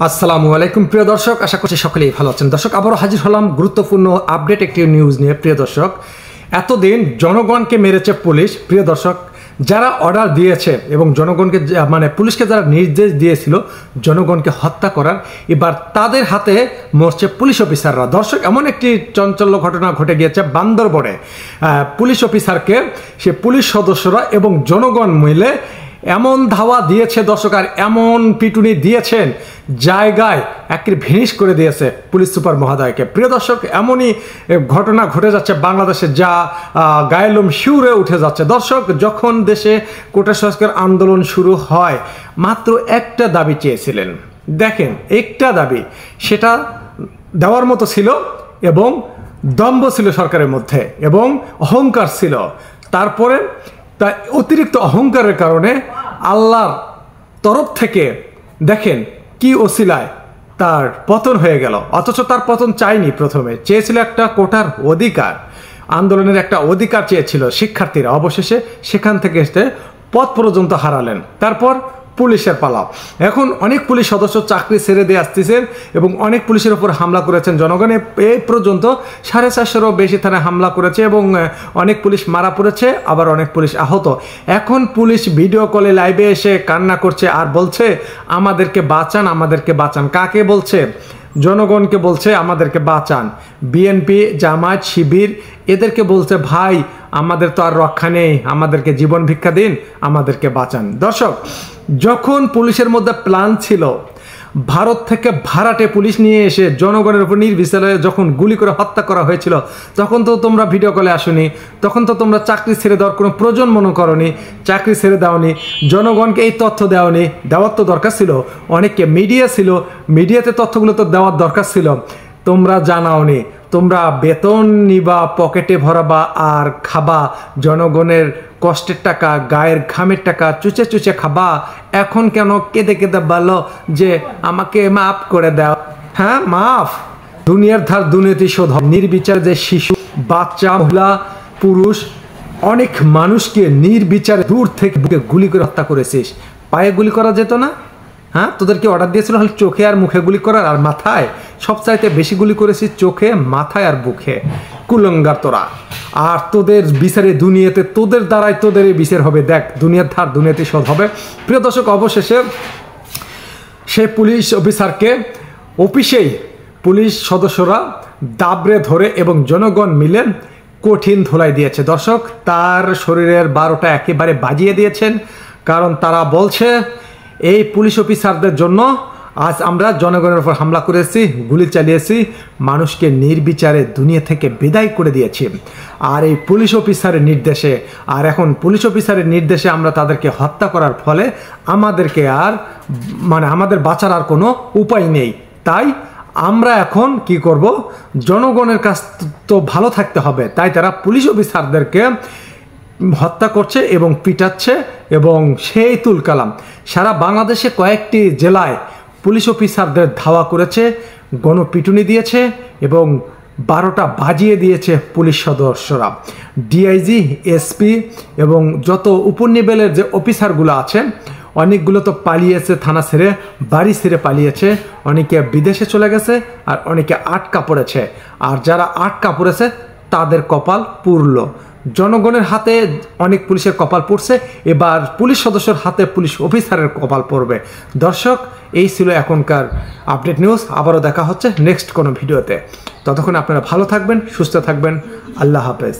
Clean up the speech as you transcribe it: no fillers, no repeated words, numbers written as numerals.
আসসালামু আলাইকুম প্রিয় দর্শক, আশা করছি সকলেই ভালো আছেন। দর্শক, আবারও হাজির হলাম গুরুত্বপূর্ণ আপডেট একটি নিউজ নিয়ে। প্রিয় দর্শক, এতদিন জনগণকে মেরেছে পুলিশ। প্রিয় দর্শক, যারা অর্ডার দিয়েছে এবং জনগণকে পুলিশকে যারা নির্দেশ দিয়েছিল জনগণকে হত্যা করার, এবার তাদের হাতে মরছে পুলিশ অফিসাররা। দর্শক, এমন একটি চঞ্চল্য ঘটনা ঘটে গিয়েছে বান্দরবনে। পুলিশ অফিসারকে সে পুলিশ সদস্যরা এবং জনগণ মিলে এমন ধাওয়া দিয়েছে দর্শক, আর এমন পিটুনি দিয়েছেন জায়গায় একের ভিনিশ করে দিয়েছে পুলিশ সুপার মহোদয়কে। প্রিয় দর্শক, এমনই ঘটনা ঘটে যাচ্ছে বাংলাদেশে, যা গায়েলোম শিউরে উঠে যাচ্ছে। দর্শক, যখন দেশে কোটা সংস্কার আন্দোলন শুরু হয়, মাত্র একটা দাবি চেয়েছিলেন। দেখেন, একটা দাবি, সেটা দেওয়ার মতো ছিল এবং দম্ভ ছিল সরকারের মধ্যে এবং অহংকার ছিল। তারপরে তাই অতিরিক্ত অহংকারের কারণে আল্লাহর তরফ থেকে দেখেন কি ওসিলায় তার পতন হয়ে গেল। অথচ তার পতন চায়নি, প্রথমে চেয়েছিল একটা কোটার অধিকার, আন্দোলনের একটা অধিকার চেয়েছিল শিক্ষার্থীরা। অবশেষে সেখান থেকে এসে পথ পর্যন্ত হারালেন। তারপর পুলিশের পালাও। এখন অনেক পুলিশ সদস্য চাকরি ছেড়ে দিয়ে আসতেছেন এবং অনেক পুলিশের উপর হামলা করেছেন জনগণে। এই পর্যন্ত 450-এরও বেশি থানায় হামলা করেছে এবং অনেক পুলিশ মারা পড়েছে, আবার অনেক পুলিশ আহত। এখন পুলিশ ভিডিও কলে লাইভে এসে কান্না করছে আর বলছে, আমাদেরকে বাঁচান, আমাদেরকে বাঁচান। কাকে বলছে? জনগণকে বলছে আমাদেরকে বাঁচান। বিএনপি, জামায়াত, শিবির এদেরকে বলছে, ভাই আমাদের তো আর রক্ষা নেই, আমাদেরকে জীবন ভিক্ষা দিন, আমাদেরকে বাঁচান। দর্শক, যখন পুলিশের মধ্যে প্ল্যান ছিল ভারত থেকে ভাড়াটে পুলিশ নিয়ে এসে জনগণের উপর নির্বিচারে যখন গুলি করে হত্যা করা হয়েছিল, তখন তো তোমরা ভিডিও কলে আসোনি, তখন তো তোমরা চাকরি ছেড়ে দেওয়ার কোনো প্রয়োজন মনে করনি, চাকরি ছেড়ে দাওনি, জনগণকে এই তথ্য দেওনি। দেওয়ার তো দরকার ছিল, অনেকে মিডিয়া ছিল, মিডিয়াতে তথ্যগুলো তো দেওয়ার দরকার ছিল, তোমরা জানাওনি। তোমরা বেতন নিবা, পকেটে ভরাবা আর খাবা, জনগণের কষ্টের টাকা, গায়ের ঘামের টাকা চুচে চুচে খাবা। এখন কেন কেঁদে কেঁদে বলো যে আমাকে মাফ করে দাও? হ্যাঁ, মাফ? দুনিয়ার ধার দুনিয়াতে শোধ। নির্বিচারে যে শিশু, বাচ্চা, মহিলা, পুরুষ, অনেক মানুষকে নির্বিচারে দূর থেকে বুকে গুলি করে হত্যা করেছিস। পায়ে গুলি করা যেত না? হ্যাঁ, তোদেরকে অর্ডার দিয়েছিল হল চোখে আর মুখে গুলি করার, আর মাথায় সবচাইতে বেশি গুলি করেছিস চোখে, মাথায় আর বুকে। কুলঙ্গার তোরা। আর তোদের বিচারে দুনিয়াতে তোদের দ্বারাই তোদের এই বিচার হবে। দেখ, দুনিয়ার ধার দুনিয়াতে শোধ হবে। প্রিয় দর্শক, অবশেষে সেই পুলিশ অফিসারকে অফিসেই পুলিশ সদস্যরা দাবড়ে ধরে এবং জনগণ মিলে কঠিন ধোলাই দিয়েছে। দর্শক, তার শরীরের 12টা একেবারে বাজিয়ে দিয়েছেন, কারণ তারা বলছে এই পুলিশ অফিসারদের জন্য আজ আমরা জনগণের উপর হামলা করেছি, গুলি চালিয়েছি, মানুষকে নির্বিচারে দুনিয়া থেকে বিদায় করে দিয়েছি। আর এই পুলিশ অফিসারের নির্দেশে, আর এখন পুলিশ অফিসারের নির্দেশে আমরা তাদেরকে হত্যা করার ফলে আমাদেরকে আর আমাদের বাঁচার আর কোনো উপায় নেই। তাই আমরা এখন কি করব? জনগণের কাছ তো ভালো থাকতে হবে, তাই তারা পুলিশ অফিসারদেরকে হত্যা করছে এবং পিটাচ্ছে। এবং সেই তুলকালাম সারা বাংলাদেশে কয়েকটি জেলায় পুলিশ অফিসারদের ধাওয়া করেছে, গণপিটুনি দিয়েছে এবং 12টা বাজিয়ে দিয়েছে পুলিশ সদস্যরা। ডিআইজি, এসপি এবং যত উপর লেভেলের যে অফিসারগুলো আছে, অনেকগুলো তো পালিয়েছে, থানা ছেড়ে, বাড়ি ছেড়ে পালিয়েছে, অনেকে বিদেশে চলে গেছে আর অনেকে আটকা পড়েছে। আর যারা আটকা পড়েছে তাদের কপাল পুরল। জনগণের হাতে অনেক পুলিশের কপাল পড়ছে, এবার পুলিশ সদস্যের হাতে পুলিশ অফিসারের কপাল পড়বে। দর্শক, এই ছিল এখনকার আপডেট নিউজ। আবারও দেখা হচ্ছে নেক্সট কোনো ভিডিওতে। ততক্ষণ আপনারা ভালো থাকবেন, সুস্থ থাকবেন। আল্লাহ হাফেজ।